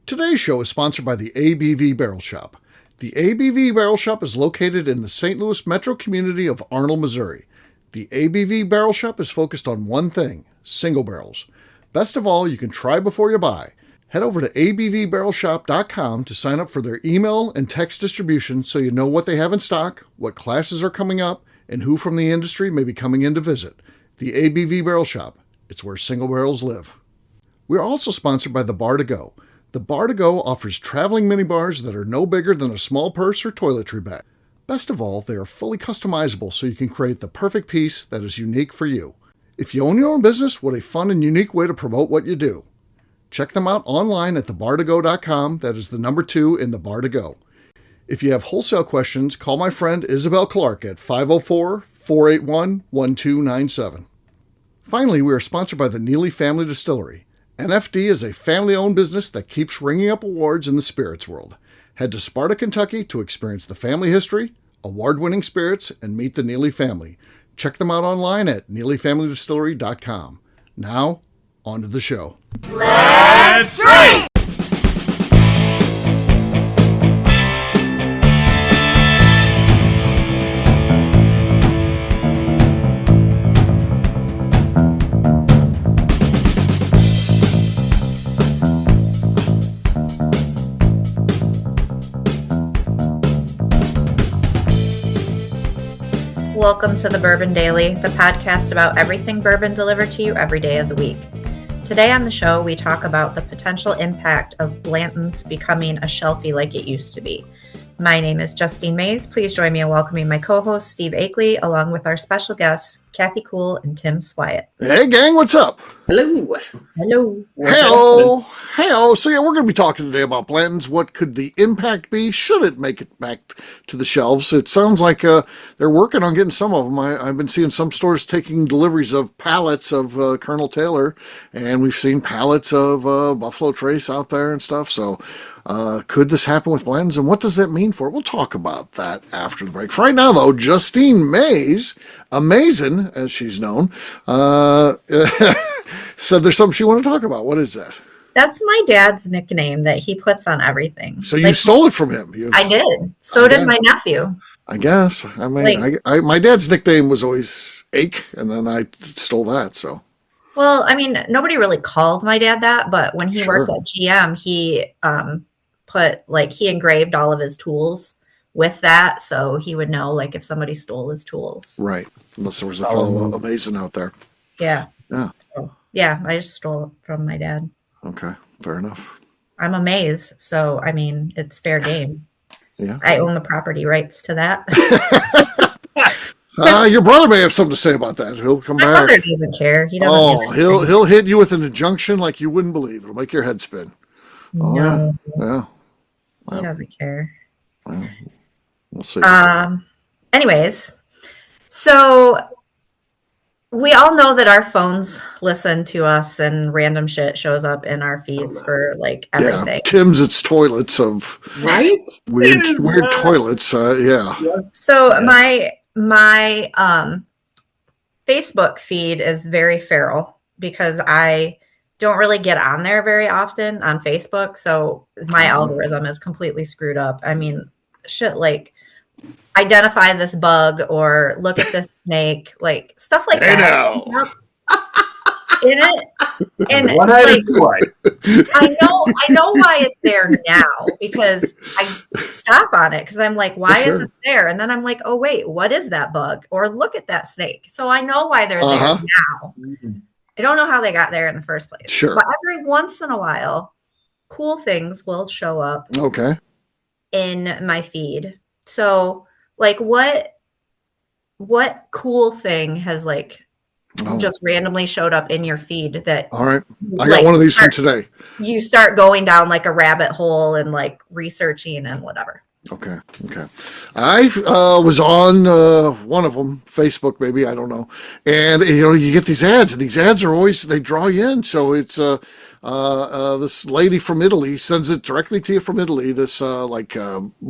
Today's show is sponsored by the ABV Barrel Shop. The ABV Barrel Shop is located in the St. Louis metro community of Arnold, Missouri. The ABV Barrel Shop is focused on one thing, single barrels. Best of all, you can try before you buy. Head over to abvbarrelshop.com to sign up for their email and text distribution so you know what they have in stock, what classes are coming up, and who from the industry may be coming in to visit. The ABV Barrel Shop. It's where single barrels live. We are also sponsored by the Bar to Go. The Bar to Go offers traveling minibars that are no bigger than a small purse or toiletry bag. Best of all, they are fully customizable so you can create the perfect piece that is unique for you. If you own your own business, what a fun and unique way to promote what you do. Check them out online at thebartogo.com. That is the number 2 in the Bar to Go. If you have wholesale questions, call my friend Isabel Clark at 504-481-1297. Finally, we are sponsored by the Neely Family Distillery. NFD is a family-owned business that keeps ringing up awards in the spirits world. Head to Sparta, Kentucky to experience the family history, award-winning spirits, and meet the Neely family. Check them out online at neelyfamilydistillery.com. Now, on to the show. Let's drink! Welcome to the Bourbon Daily, the podcast about everything bourbon delivered to you every day of the week. Today on the show, we talk about the potential impact of Blanton's becoming a shelfie like it used to be. My name is Justine Mays. Please join me in welcoming my co-host, Steve Akeley, along with our special guests, Kathy Cool and Tim Swyatt. Hey, gang, what's up? Hello. Hello. Hey-o. Hey-o. So, yeah, we're going to be talking today about Blanton's. What could the impact be? Should it make it back to the shelves? It sounds like they're working on getting some of them. I've been seeing some stores taking deliveries of pallets of Colonel Taylor, and we've seen pallets of Buffalo Trace out there and stuff. So, could this happen with Blanton's, and what does that mean for it? We'll talk about that after the break. For right now, though, Justine Mays, Amazing, as she's known, said there's something she wanted to talk about. What is that? That's my dad's nickname that he puts on everything. So you stole it from him. I did. So did my nephew. I guess. I mean, my dad's nickname was always Ake, and then I stole that, so. Well, I mean, nobody really called my dad that, but when he worked at GM, he he engraved all of his tools with that, so he would know, like, if somebody stole his tools. Right. Unless there was a fellow Amazing out there. Yeah. Yeah. So, yeah, I just stole it from my dad. Okay, fair enough. I'm a Mays, so, I mean, it's fair game. Yeah. I own the property rights to that. Your brother may have something to say about that. He'll come back. My brother doesn't care. He doesn't. Oh, he'll hit you with an injunction like you wouldn't believe. It'll make your head spin. Oh, no. Yeah. He doesn't care. Well, we'll see. Anyways, so we all know that our phones listen to us and random shit shows up in our feeds for like everything. Yeah, Tim's its toilets of weird toilets. Yeah. So my Facebook feed is very feral because I don't really get on there very often on Facebook. So my algorithm is completely screwed up. I mean, shit like identify this bug or look at this snake, like stuff like that. In it. And like, I know why it's there now because I stop on it because I'm like, why is it there? And then I'm like, oh wait, what is that bug? Or look at that snake. So I know why they're there now. I don't know how they got there in the first place. Sure. But every once in a while, cool things will show up. Okay. In my feed. So like what cool thing has like just randomly showed up in your feed that all right. I got one of these from today. You start going down like a rabbit hole and like researching and whatever. Okay. I was on one of them, Facebook maybe, I don't know. And, you know, you get these ads, and these ads are always, they draw you in. So it's this lady from Italy sends it directly to you from Italy. This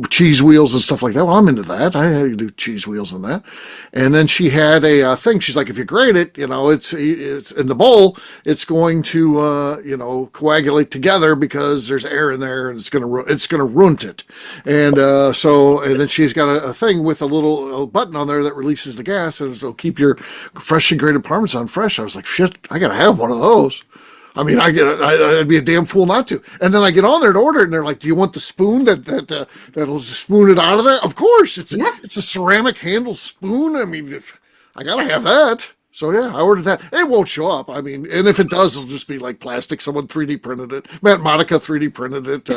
cheese wheels and stuff like that. Well, I'm into that. I do cheese wheels and that. And then she had a thing. She's like, if you grate it, it's in the bowl. It's going to coagulate together because there's air in there, and it's gonna ruin it. And then she's got a thing with a little button on there that releases the gas, and it'll keep your freshly grated Parmesan fresh. I was like, shit, I gotta have one of those. I mean, I'd be a damn fool not to. And then I get on there to order it, and they're like, do you want the spoon that'll spoon it out of there? Of course. It's a ceramic handle spoon. I mean, I got to have that. So, yeah, I ordered that. It won't show up. I mean, and if it does, it'll just be like plastic. Someone 3D printed it. Matt Monica 3D printed it.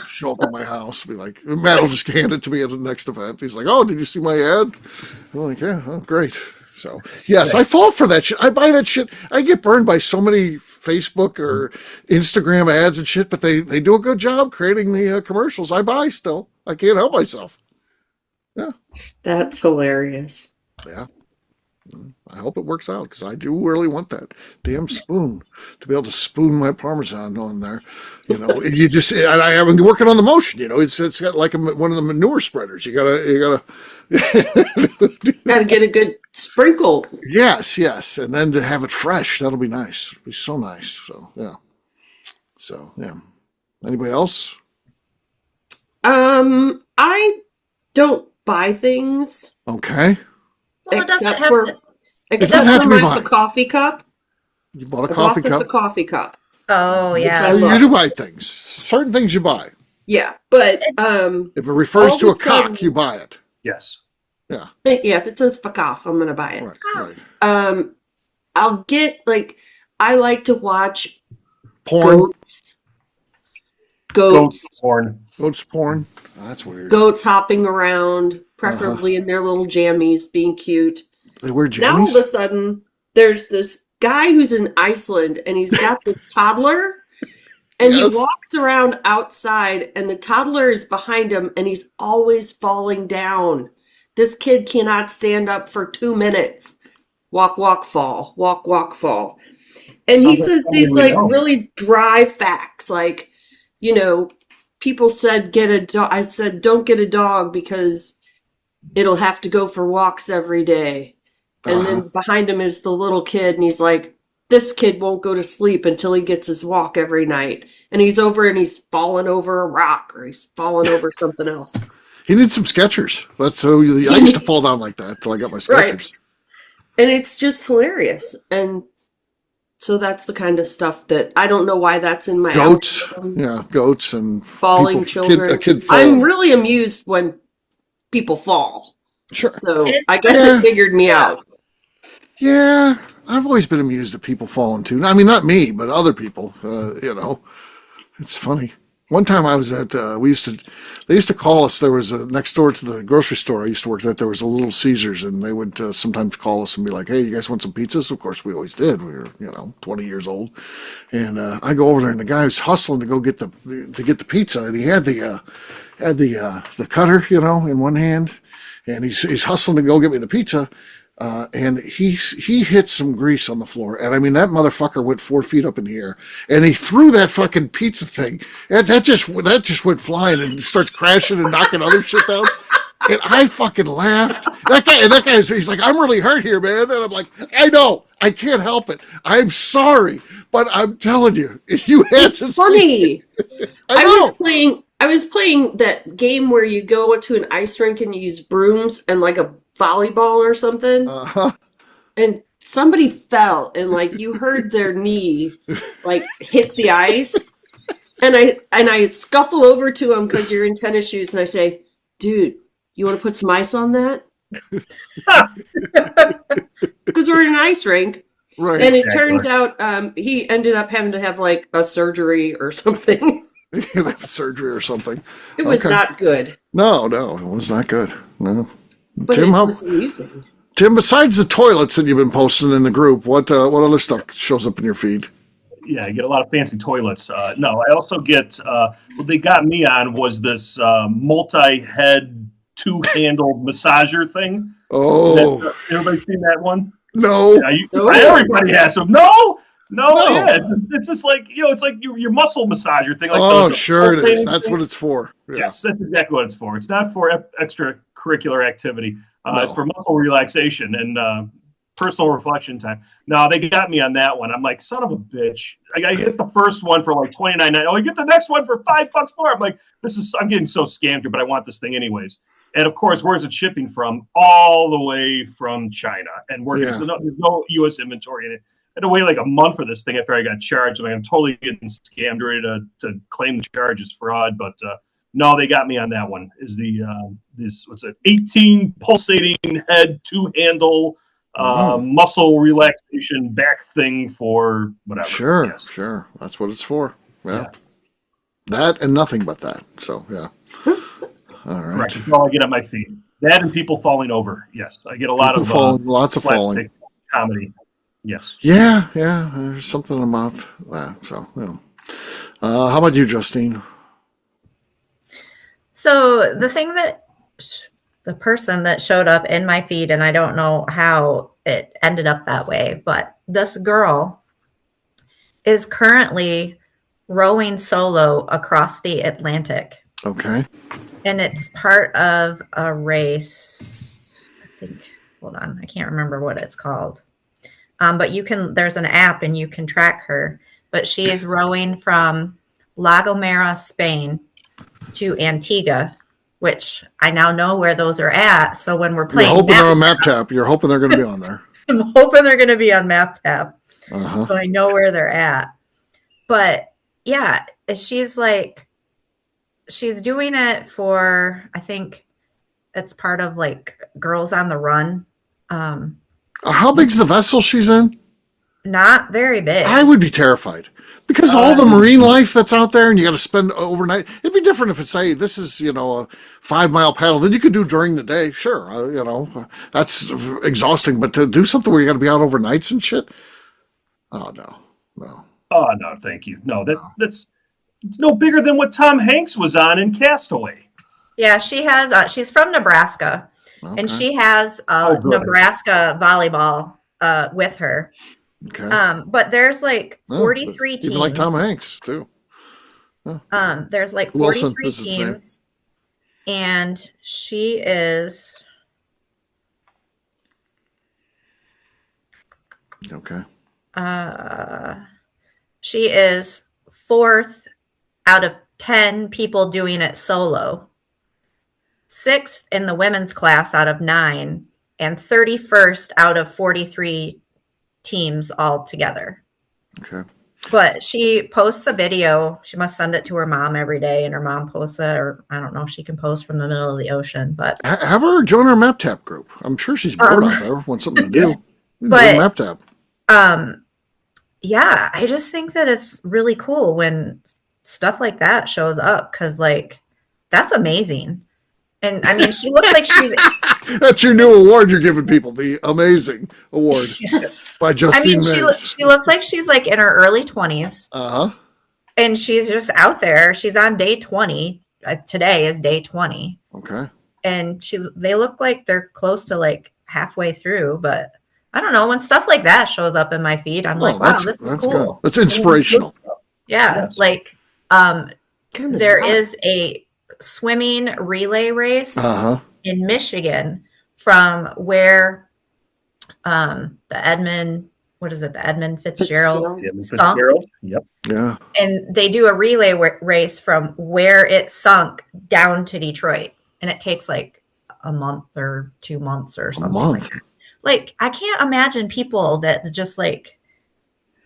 Show up at my house. Be like, Matt will just hand it to me at the next event. He's like, oh, did you see my ad? I'm like, yeah, oh, great. So, yes, I fall for that shit. I buy that shit. I get burned by so many Facebook or Instagram ads and shit, but they do a good job creating the commercials. I buy still. I can't help myself. Yeah. That's hilarious. Yeah. I hope it works out because I do really want that damn spoon to be able to spoon my Parmesan on there. I've been working on the motion. It's got like one of the manure spreaders. You gotta get a good sprinkle. Yes, and then to have it fresh, that'll be nice. It'll be so nice. So yeah. Anybody else? I don't buy things. Okay. Well, Except it for my coffee cup. You bought a coffee cup? The coffee cup. Oh, yeah. You do buy things. Certain things you buy. Yeah, but if it refers to a cock, you buy it. Yes. Yeah. Yeah, if it says fuck off, I'm gonna buy it. Right. I'll get I like to watch porn. Goats porn. Goats porn. Oh, that's weird. Goats hopping around, preferably in their little jammies, being cute. They wear jammies? Now all of a sudden, there's this guy who's in Iceland, and he's got this toddler, and he walks around outside, and the toddler is behind him, and he's always falling down. This kid cannot stand up for 2 minutes. Walk, walk, fall. Walk, walk, fall. And he says these really dry facts, like, people said get a dog. I said don't get a dog because it'll have to go for walks every day. And then behind him is the little kid, and he's like, this kid won't go to sleep until he gets his walk every night. And he's over and he's fallen over a rock or he's fallen over something else. He needs some Skechers. I used to fall down like that until I got my Skechers. Right. And it's just hilarious. And so that's the kind of stuff that I don't know why that's in my goats. Algorithm. Yeah, goats and falling children. A kid fall. I'm really amused when people fall. Sure. So I guess it figured me out. Yeah, I've always been amused at people falling too. I mean, not me, but other people. It's funny. One time I was at, they used to call us, there was next door to the grocery store I used to work at, there was a Little Caesars, and they would sometimes call us and be like, hey, you guys want some pizzas? Of course, we always did. We were, 20 years old. And I go over there, and the guy was hustling to go get the pizza, and he had the cutter, in one hand, and he's hustling to go get me the pizza. And he hit some grease on the floor. And I mean, that motherfucker went 4 feet up in the air, and he threw that fucking pizza thing. And that just went flying and starts crashing and knocking other shit down. And I fucking laughed. That guy, he's like, I'm really hurt here, man. And I'm like, I know, I can't help it. I'm sorry, but I'm telling you, you had to funny. See. I was playing that game where you go to an ice rink and you use brooms and like a volleyball or something. And somebody fell and you heard their knee hit the ice. And I scuffle over to him because you're in tennis shoes, and I say, dude, you want to put some ice on that? Because we're in an ice rink. Right. And it turns out he ended up having to have a surgery or something. Surgery or something. It was not good. No, it was not good. No. But Tim, it was amusing. Tim, besides the toilets that you've been posting in the group, what other stuff shows up in your feed? Yeah, I get a lot of fancy toilets. No, I also get what they got me on was this multi-head, 2-handled massager thing. Oh, everybody seen that one? No. Everybody has them. No. No, yeah, it's just like it's like your muscle massager thing. Like sure it is. That's what it's for. Yeah. Yes, that's exactly what it's for. It's not for extracurricular activity. No. It's for muscle relaxation and personal reflection time. No, they got me on that one. I'm like, son of a bitch. I get the first one for like $29.99. Oh, I get the next one for $5 more. I'm like, I'm getting so scammed here, but I want this thing anyways. And of course, where's it shipping from? All the way from China. And so there's no U.S. inventory in it. I had to wait like a month for this thing after I got charged. And I'm totally getting scammed, ready to claim the charge as fraud. But no, they got me on that one. Is this 18 pulsating head 2-handle muscle relaxation back thing for whatever. Sure. That's what it's for. Yeah. That and nothing but that. So, yeah. All right. Right. That's all I get on my feed. That and people falling over. Yes. I get a lot of lots of falling. Comedy. Yes. Yeah. There's something about that. So, yeah. How about you, Justine? So the person that showed up in my feed, and I don't know how it ended up that way, but this girl is currently rowing solo across the Atlantic. Okay. And it's part of a race. Hold on, I can't remember what it's called. But there's an app and you can track her. But she is rowing from La Gomera, Spain to Antigua, which I now know where those are at. So when we're playing, you're hoping they're on MapTap. You're hoping they're going to be on there. I'm hoping they're going to be on MapTap. Uh-huh. So I know where they're at. But yeah, she's doing it for, I think it's part of like Girls on the Run. How big's the vessel she's in? Not very big. I would be terrified because all the marine life that's out there and you got to spend overnight. It'd be different if it's, say, this is, a 5-mile paddle that you could do during the day. Sure. That's exhausting, but to do something where you got to be out overnights and shit. Oh, no. Oh, no, thank you. No, that's it's no bigger than what Tom Hanks was on in Castaway. Yeah, she has, she's from Nebraska. Okay. And she has Nebraska volleyball with her. Okay. But there's like 43 teams. Even like Tom Hanks too. Yeah. There's like 43 teams, and she is okay. She is 4th out of 10 people doing it solo. 6th in the women's class out of 9, and 31st out of 43 teams all together. Okay. But she posts a video. She must send it to her mom every day, and her mom posts it, or I don't know if she can post from the middle of the ocean. But have her join our MapTap group. I'm sure she's bored out there. Wants something to do. But MapTap. Yeah, I just think that it's really cool when stuff like that shows up because, like, that's amazing. And I mean, she looks like she's. That's your new award you're giving people, the Amazing Award by Justine. I mean, she looks like she's like in her early 20s. Uh-huh. And she's just out there. She's on day 20. Today is day 20. Okay. And they look like they're close to like halfway through, but I don't know. When stuff like that shows up in my feed, I'm like, wow, this is cool. Good. That's inspirational. Yeah. Yes. Like, there is a swimming relay race in Michigan from where the Edmund Fitzgerald sunk. Yep. Yeah. And they do a relay race from where it sunk down to Detroit, and it takes like a month or 2 months or something like that. Like, I can't imagine people that just like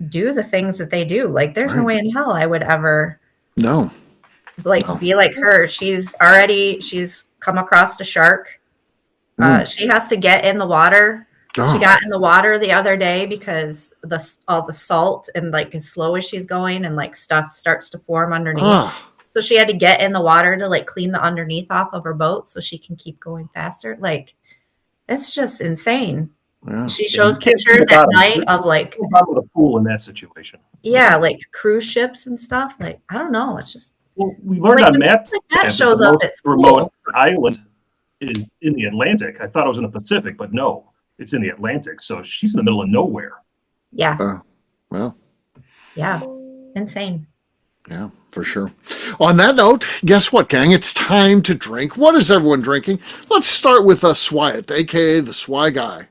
do the things that they do. Like, there's no way in hell I would ever be like her. She's come across a shark. She has to get in the water. She got in the water the other day because all the salt, and like as slow as she's going, and like stuff starts to form underneath. So she had to get in the water to like clean the underneath off of her boat so she can keep going faster. Like, it's just insane. Yeah. She shows pictures at night of like the pool in that situation. Yeah, like cruise ships and stuff. Like, I don't know. It's just we learned on maps like that shows up at remote island is in the Atlantic. I thought it was in the Pacific, but no, it's in the Atlantic. So she's in the middle of nowhere. Yeah. Well, Yeah, insane. Yeah, for sure. On that note, guess what, gang? It's time to drink. What is everyone drinking? Let's start with Swyatt, a.k.a. the Swy Guy.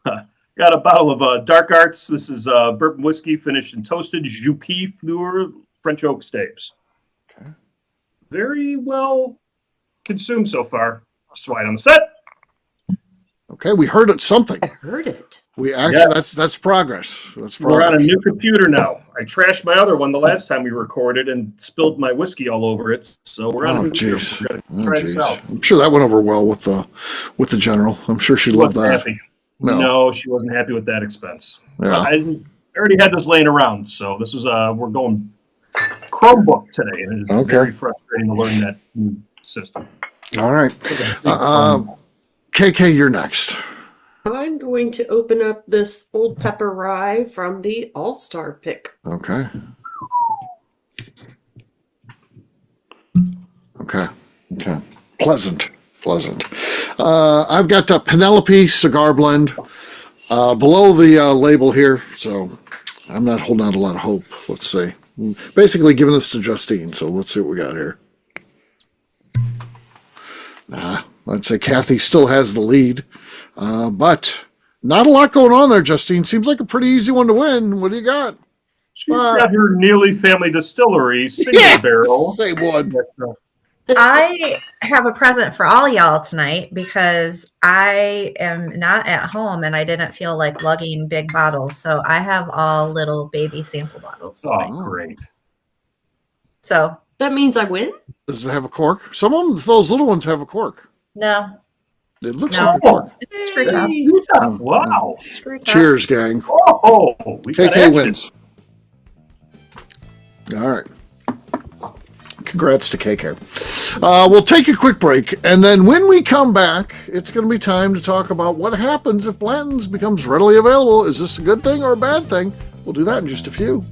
Got a bottle of Dark Arts. This is bourbon whiskey finished in toasted Jupi Fleur French oak staves. Okay. Very well consumed so far. Swyatt on the set. Okay, we heard it something. I heard it. We actually that's progress. That's progress. We're on a new computer now. I trashed my other one the last time we recorded and spilled my whiskey all over it. So we're on a new computer. We're gonna try this out. I'm sure that went over well with the general. I'm sure she loved that. Happy. No, she wasn't happy with that expense. Yeah. I already had this laying around, so this is we're going Chromebook today, and it is very frustrating to learn that new system. All right. KK, you're next. I'm going to open up this Old Pepper Rye from the All-Star pick. Okay. Pleasant. I've got Penelope Cigar Blend below the label here, so I'm not holding out a lot of hope. Let's see. Basically giving this to Justine, so let's see what we got here. I'd say Kathy still has the lead, but not a lot going on there, Justine. Seems like a pretty easy one to win. What do you got? She's got her Neely Family Distillery single barrel. Same one. I have a present for all y'all tonight because I am not at home and I didn't feel like lugging big bottles. So I have all little baby sample bottles. Oh, great. So that means I win? Does it have a cork? Some of them, those little ones have a cork. No. It looks like a cork. It's screw top. Wow. Cheers, gang. Oh, KK wins. All right. Congrats to KK. We'll take a quick break, and then when we come back, it's going to be time to talk about what happens if Blanton's becomes readily available. Is this a good thing or a bad thing? We'll do that in just a few.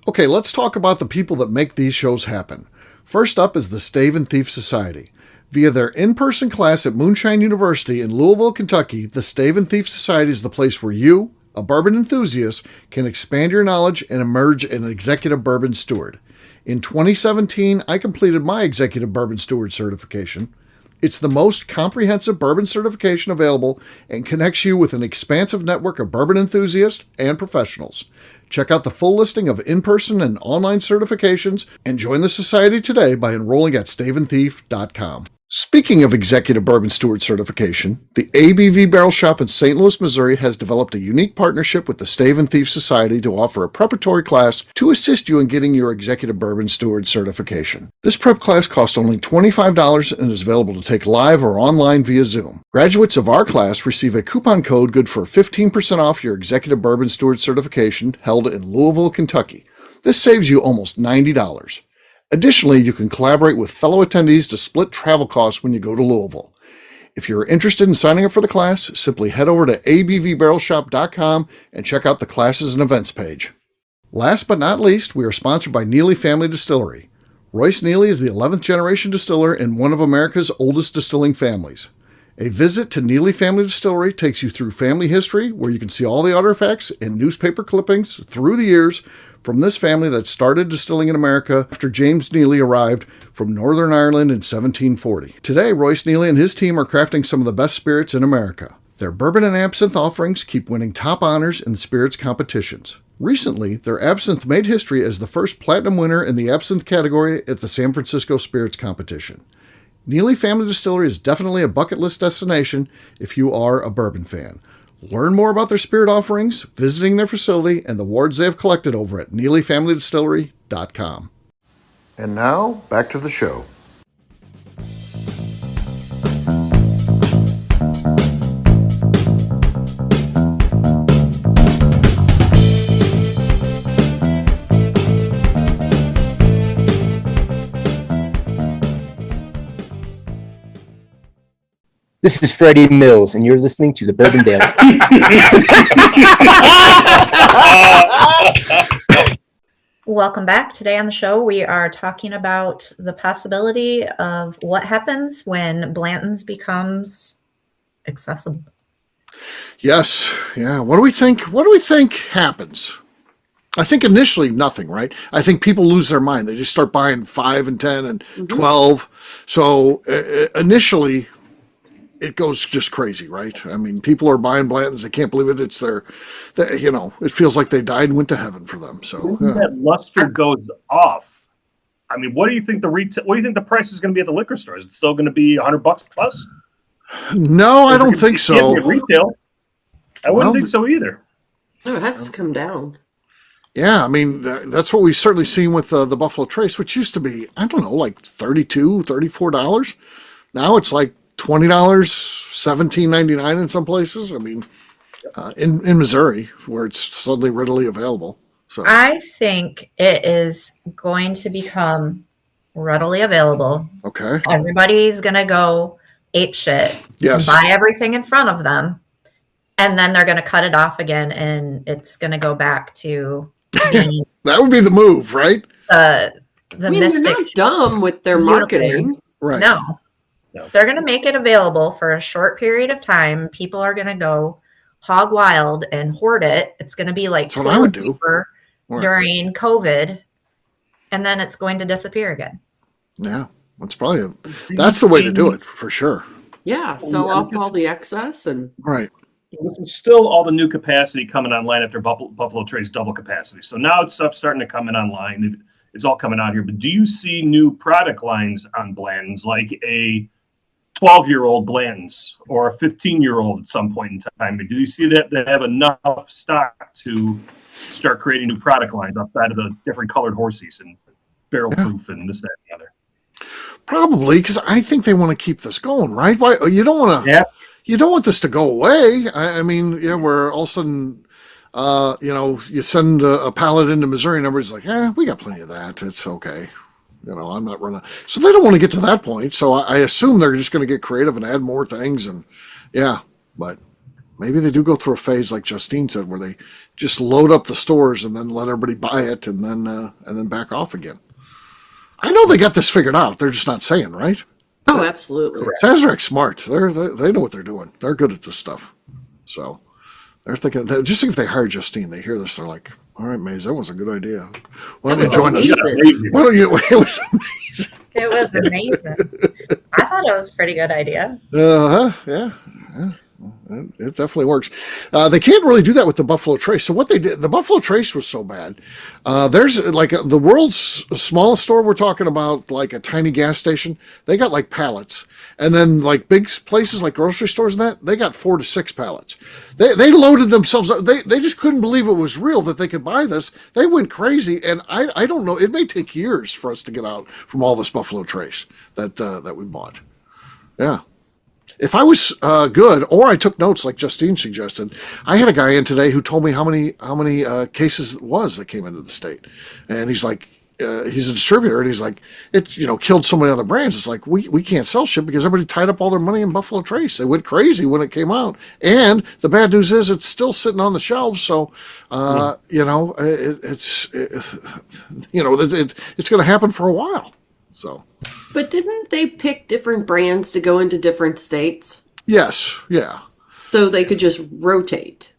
Okay, let's talk about the people that make these shows happen. First up is the Stave and Thief Society. Via their in-person class at Moonshine University in Louisville, Kentucky, the Stave and Thief Society is the place where you, a bourbon enthusiast, can expand your knowledge and emerge an executive bourbon steward. In 2017, I completed my executive bourbon steward certification. It's the most comprehensive bourbon certification available and connects you with an expansive network of bourbon enthusiasts and professionals. Check out the full listing of in-person and online certifications and join the society today by enrolling at staveandthief.com. Speaking of Executive Bourbon Steward certification, the ABV Barrel Shop in St. Louis, Missouri has developed a unique partnership with the Stave and Thief Society to offer a preparatory class to assist you in getting your Executive Bourbon Steward certification. This prep class costs only $25 and is available to take live or online via Zoom. Graduates of our class receive a coupon code good for 15% off your Executive Bourbon Steward certification held in Louisville, Kentucky. This saves you almost $90. Additionally, you can collaborate with fellow attendees to split travel costs when you go to Louisville. If you're interested in signing up for the class, simply head over to abvbarrelshop.com and check out the classes and events page. Last but not least, we are sponsored by Neely Family Distillery. Royce Neely is the 11th generation distiller in one of America's oldest distilling families. A visit to Neely Family Distillery takes you through family history, where you can see all the artifacts and newspaper clippings through the years from this family that started distilling in America after James Neely arrived from Northern Ireland in 1740. Today, Royce Neely and his team are crafting some of the best spirits in America. Their bourbon and absinthe offerings keep winning top honors in the spirits competitions. Recently, their absinthe made history as the first platinum winner in the absinthe category at the San Francisco Spirits Competition. Neely Family Distillery is definitely a bucket list destination if you are a bourbon fan. Learn more about their spirit offerings, visiting their facility, and the awards they have collected over at NeelyFamilyDistillery.com. And now, back to the show. This is Freddie Mills, and you're listening to the Bourbon Daily. Welcome back. Today on the show, we are talking about the possibility of what happens when Blanton's becomes accessible. Yes. Yeah. What do we think? What do we think happens? I think initially nothing, right? I think people lose their mind. They just start buying 5 and 10 and 12. So initially it goes just crazy, right? I mean, people are buying Blantons. They can't believe it. It's it feels like they died and went to heaven for them. So when that luster goes off, I mean, what do you think what do you think the price is going to be at the liquor stores? It's still going to be $100 plus? No, I don't think so. Retail. I wouldn't think so either. No, it has to come down. Yeah, I mean, that's what we've certainly seen with the Buffalo Trace, which used to be, I don't know, like $32, $34. Now it's like $20, $17.99 in some places. I mean, in Missouri, where it's suddenly readily available. So I think it is going to become readily available. Okay. Everybody's going to go ape shit. Yes. Buy everything in front of them. And then they're going to cut it off again. And it's going to go back to being that would be the move, right? the I mean, mystic. they're not dumb with their marketing. Right. No. They're going to make it available for a short period of time. People are going to go hog wild and hoard it. It's going to be like That's what I would do. paper Right. during COVID, and then it's going to disappear again. Yeah, that's the way to do it for sure. Yeah, sell off all the excess and Right. This is still all the new capacity coming online after Buffalo Trace double capacity. So now it's stuff starting to come in online. It's all coming out here. But do you see new product lines on Blanton's, like a 12-year-old Blanton's or a 15-year-old at some point in time? Do you see that they have enough stock to start creating new product lines outside of the different colored horses and barrel proof and this, that, and the other? Probably, because I think they want to keep this going, right? Why you don't want to? Yeah. You don't want this to go away. I mean, yeah, where all of a sudden, you send a pallet into Missouri and everybody's like, we got plenty of that. It's okay. I'm not running. So they don't want to get to that point. So I assume they're just going to get creative and add more things. And yeah, but maybe they do go through a phase like Justine said, where they just load up the stores and then let everybody buy it and then back off again. I know they got this figured out. They're just not saying, right? oh, absolutely. Sazerac's smart. They know what they're doing. They're good at this stuff. So they're thinking, just think if they hire Justine, they hear this, they're like, all right, Maze, that was a good idea. Why don't you join us? Why don't you? It was amazing. It was amazing. I thought it was a pretty good idea. Yeah. It definitely works. They can't really do that with the Buffalo Trace. So what they did, the Buffalo Trace was so bad. There's like the world's smallest store. We're talking about like a tiny gas station. They got like pallets, and then like big places like grocery stores and that they got 4 to 6 pallets. They loaded themselves up. They just couldn't believe it was real that they could buy this. They went crazy, and I don't know. It may take years for us to get out from all this Buffalo Trace that we bought. Yeah. If I was good, or I took notes like Justine suggested, I had a guy in today who told me how many cases it was that came into the state, and he's like, he's a distributor, and he's like, it killed so many other brands. It's like we can't sell shit because everybody tied up all their money in Buffalo Trace. They went crazy when it came out, and the bad news is it's still sitting on the shelves. So it's going to happen for a while. So. But didn't they pick different brands to go into different states? Yes, yeah. So they could just rotate.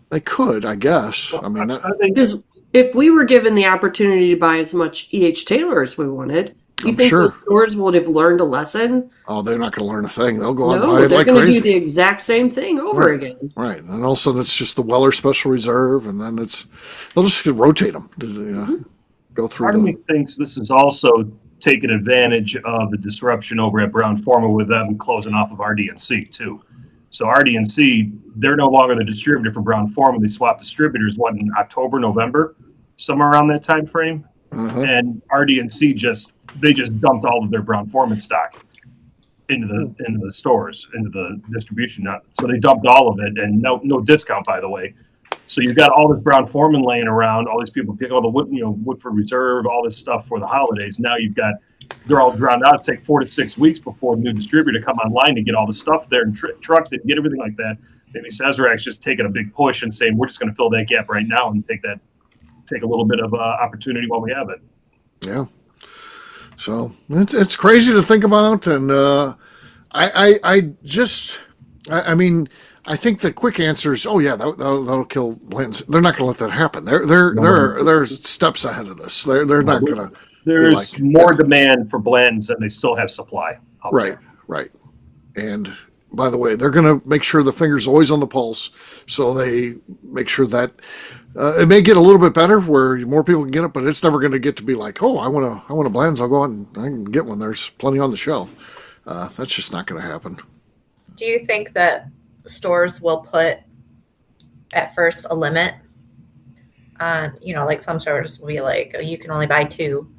They could, I guess. I mean, because if we were given the opportunity to buy as much E.H. Taylor as we wanted, you think those stores would have learned a lesson? Oh, they're not going to learn a thing. They'll go out and buy it like crazy. They're going to do the exact same thing over again. Right. And then all of a sudden it's just the Weller Special Reserve, and then they'll just rotate them. Go through Part of me thinks this is also taking advantage of the disruption over at Brown-Forman with them closing off of RDNC too. So RDNC, they're no longer the distributor for Brown-Forman. They swapped distributors in October, November, somewhere around that time frame. And RDNC just dumped all of their Brown-Forman stock into the stores, into the distribution. So they dumped all of it, and no discount, by the way. So you've got all this Brown-Forman laying around, all these people pick all the Woodford Reserve, all this stuff for the holidays. Now they're all drowned out. It's like 4 to 6 weeks before the new distributor come online to get all the stuff there and trucked it and get everything like that. Maybe Sazerac's just taking a big push and saying, we're just going to fill that gap right now and take take a little bit of opportunity while we have it. Yeah. So it's crazy to think about, and I mean, I think the quick answer is, oh yeah, that'll kill Blanton's. They're not going to let that happen. They're steps ahead of this. They're not going to. There's more demand for Blantons than they still have supply. Right. And by the way, they're going to make sure the finger's always on the pulse, so they make sure that it may get a little bit better where more people can get it, but it's never going to get to be like, oh, I want a Blanton's. I'll go out and I can get one. There's plenty on the shelf. That's just not going to happen. Do you think that stores will put at first a limit on, like some stores will be like, oh, you can only buy 2?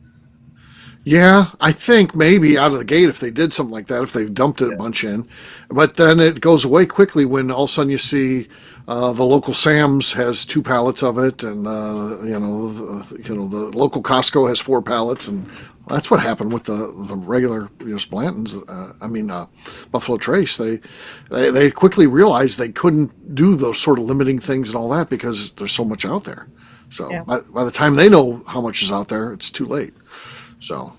Yeah, I think maybe out of the gate if they did something like that, if they dumped it a bunch in, but then it goes away quickly when all of a sudden you see the local Sam's has 2 pallets of it, and the local Costco has 4 pallets, and that's what happened with the regular Blantons. Buffalo Trace. They quickly realized they couldn't do those sort of limiting things and all that because there's so much out there. So by the time they know how much is out there, it's too late. So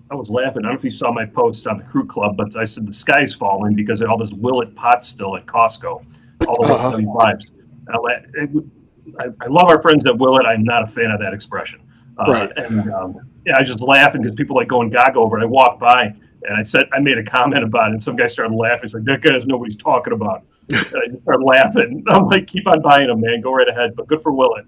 I was laughing. I don't know if you saw my post on the Crew Club, but I said the sky's falling because of all this Willet pot still at Costco, all the 175s. I love our friends at Willet. I'm not a fan of that expression. Right. I just laughing because people like going gaga over it. I walked by and I made a comment about it, and some guy started laughing. He's like, "That guy doesn't know what he's talking about." And I just started laughing. I'm like, "Keep on buying them, man. Go right ahead." But good for Willet.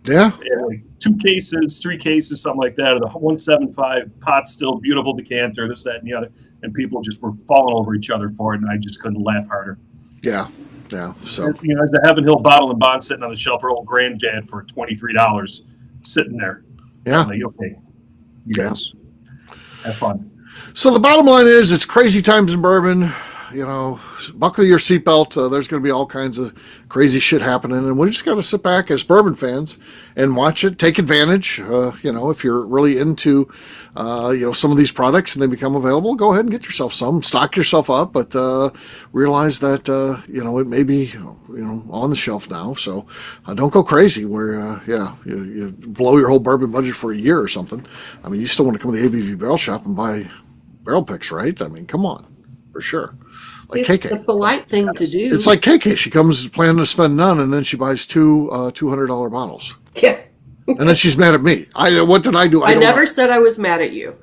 Yeah. Like 2 cases, 3 cases, something like that. Or the 175 pot still, beautiful decanter, this, that, and the other. And people just were falling over each other for it, and I just couldn't laugh harder. Yeah. So there's the Heaven Hill bottle and bond sitting on the shelf for old granddad for $23 sitting there. Yeah. I'm like, okay, you guys have fun. So the bottom line is, it's crazy times in bourbon. Buckle your seatbelt. There's going to be all kinds of crazy shit happening, and we just got to sit back as bourbon fans and watch it, take advantage. If you're really into, some of these products and they become available, go ahead and get yourself some. Stock yourself up, but realize that it may be on the shelf now. So don't go crazy where you blow your whole bourbon budget for a year or something. I mean, you still want to come to the ABV Barrel Shop and buy barrel picks, right? I mean, come on, for sure. Like it's KK. the polite thing to do. It's like KK. She comes planning to spend none, and then she buys 2 $200 bottles. Yeah. And then she's mad at me. What did I do? I never said I was mad at you.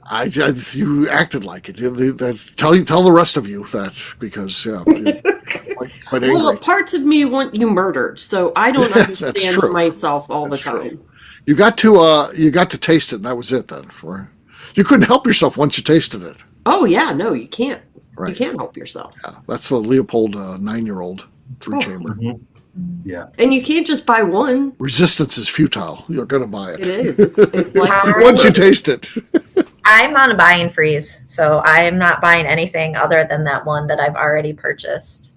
You acted like it. Tell the rest of you that, because quite angry. Well, parts of me want you murdered, so I don't understand myself all the time. True. You got to taste it, and that was it. Then you couldn't help yourself once you tasted it. Oh yeah, no, you can't. Right. You can't help yourself. Yeah, that's the Leopold 9-year-old 3-chamber. Mm-hmm. Yeah. And you can't just buy one. Resistance is futile. You're going to buy it. It is. It's like once you taste it. I'm on a buying freeze, so I am not buying anything other than that one that I've already purchased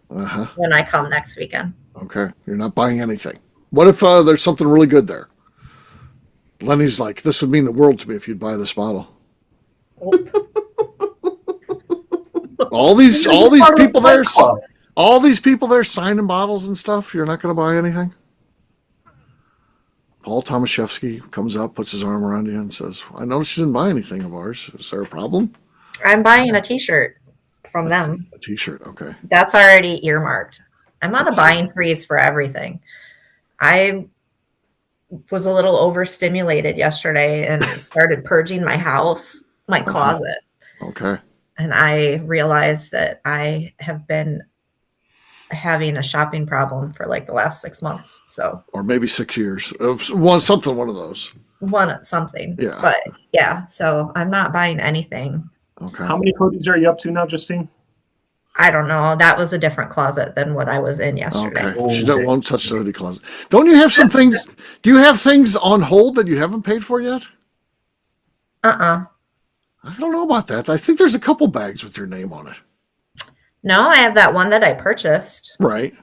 when I come next weekend. Okay. You're not buying anything. What if there's something really good there? Lenny's like, this would mean the world to me if you'd buy this bottle. All these people there, signing bottles and stuff. You're not going to buy anything. Paul Tomaszewski comes up, puts his arm around you, and says, "I noticed you didn't buy anything of ours. Is there a problem?" I'm buying a T-shirt from them. A T-shirt, okay. That's already earmarked. I'm on a buying freeze for everything. I was a little overstimulated yesterday and started purging my house, my closet. Okay. And I realized that I have been having a shopping problem for like the last 6 months. Or maybe 6 years. One of those. Something. Yeah. But yeah, so I'm not buying anything. Okay. How many hoodies are you up to now, Justine? I don't know. That was a different closet than what I was in yesterday. Okay. She won't touch the hoodie closet. Don't you have some things? Do you have things on hold that you haven't paid for yet? I don't know about that. I think there's a couple bags with your name on it. No, I have that one that I purchased. Right.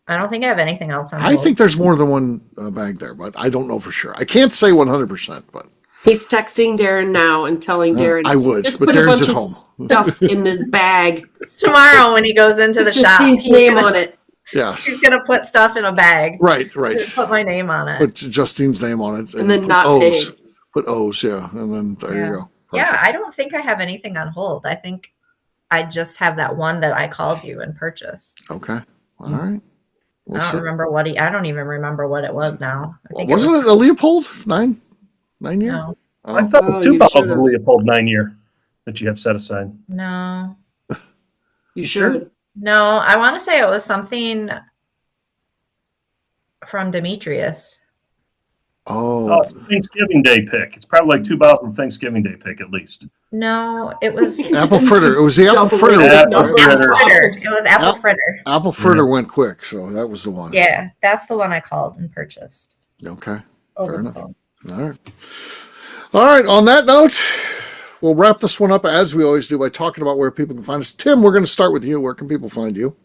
I don't think I have anything else on I think there's more than one bag there, but I don't know for sure. I can't say 100%, but he's texting Darren now and telling Darren, I would, just but put Darren's a bunch at of home. Stuff in the bag. Tomorrow when he goes into the shop, Justine's name on it. Yes. She's gonna put stuff in a bag. Right. Put my name on it. Put Justine's name on it. And then put not O's. pay. Put O's, yeah. And then there you go. Yeah, Perfect. I don't think I have anything on hold. I think I just have that one that I called you and purchased. Okay. All right. I don't remember I don't even remember what it was now. I think Wasn't it a Leopold? 9 year? No. Oh. I thought it was Oh, two you bottles should've. of Leopold 9-year that you have set aside. No. You Sure? should. No, I want to say it was something from Demetrius. Oh. Thanksgiving Day pick. It's probably like 2 bottles of Thanksgiving Day pick at least. No, it was Apple fritter. It was the apple Double fritter. it. Apple apple fritter. fritter. It was apple fritter. Apple fritter went quick, so that was the one. Yeah, that's the one I called and purchased. Okay. Over Fair the enough. phone. All right. All right. On that note, we'll wrap this one up as we always do by talking about where people can find us. Tim, we're going to start with you. Where can people find you?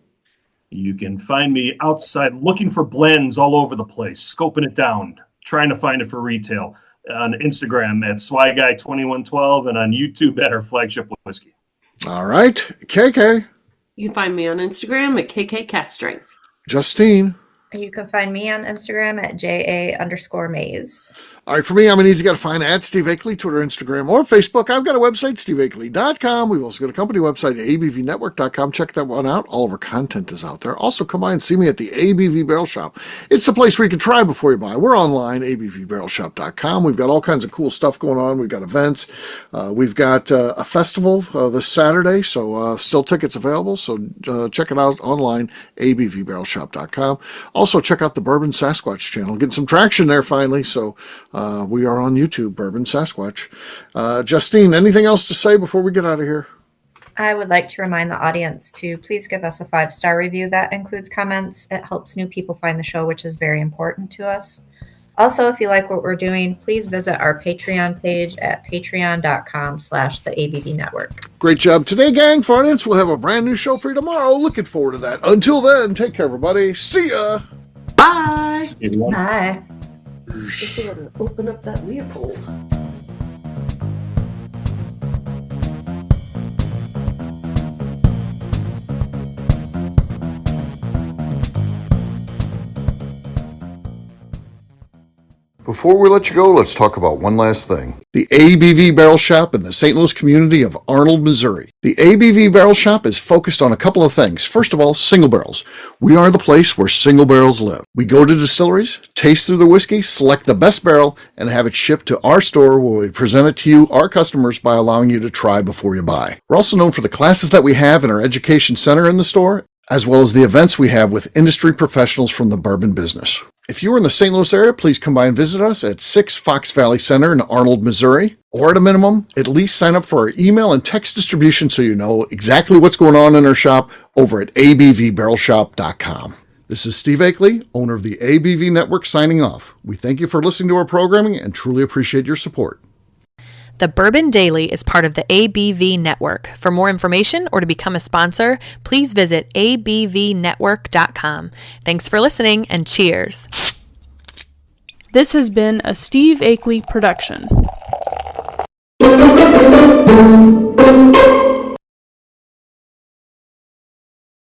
You can find me outside looking for blends all over the place, scoping it down, trying to find it for retail. On Instagram at SwyGuy2112 and on YouTube at our flagship whiskey. All right. KK. You can find me on Instagram at KKCastStrength. Justine. You can find me on Instagram at JA_Maze. All right, for me, I'm an easy guy to find at Steve Akeley, Twitter, Instagram, or Facebook. I've got a website, steveakeley.com. We've also got a company website, abvnetwork.com. Check that one out. All of our content is out there. Also, come by and see me at the ABV Barrel Shop. It's the place where you can try before you buy. We're online, abvbarrelshop.com. We've got all kinds of cool stuff going on. We've got events. We've got a festival this Saturday, so still tickets available. So check it out online, abvbarrelshop.com. Also, check out the Bourbon Sasquatch channel. Getting some traction there finally, so we are on YouTube, Bourbon Sasquatch. Justine, anything else to say before we get out of here? I would like to remind the audience to please give us a 5-star review. That includes comments. It helps new people find the show, which is very important to us. Also, if you like what we're doing, please visit our Patreon page at patreon.com/the ABV Great job today, gang. For audience, we'll have a brand new show for you tomorrow. Looking forward to that. Until then, take care, everybody. See ya. Bye. Bye. Just want to open up that Leopold. Before we let you go, let's talk about one last thing. The ABV Barrel Shop in the St. Louis community of Arnold, Missouri. The ABV Barrel Shop is focused on a couple of things. First of all, single barrels. We are the place where single barrels live. We go to distilleries, taste through the whiskey, select the best barrel, and have it shipped to our store where we present it to you, our customers, by allowing you to try before you buy. We're also known for the classes that we have in our education center in the store, as well as the events we have with industry professionals from the bourbon business. If you're in the St. Louis area, please come by and visit us at 6 Fox Valley Center in Arnold, Missouri. Or at a minimum, at least sign up for our email and text distribution so you know exactly what's going on in our shop over at abvbarrelshop.com. This is Steve Akeley, owner of the ABV Network, signing off. We thank you for listening to our programming and truly appreciate your support. The Bourbon Daily is part of the ABV Network. For more information or to become a sponsor, please visit abvnetwork.com. Thanks for listening and cheers. This has been a Steve Akeley production.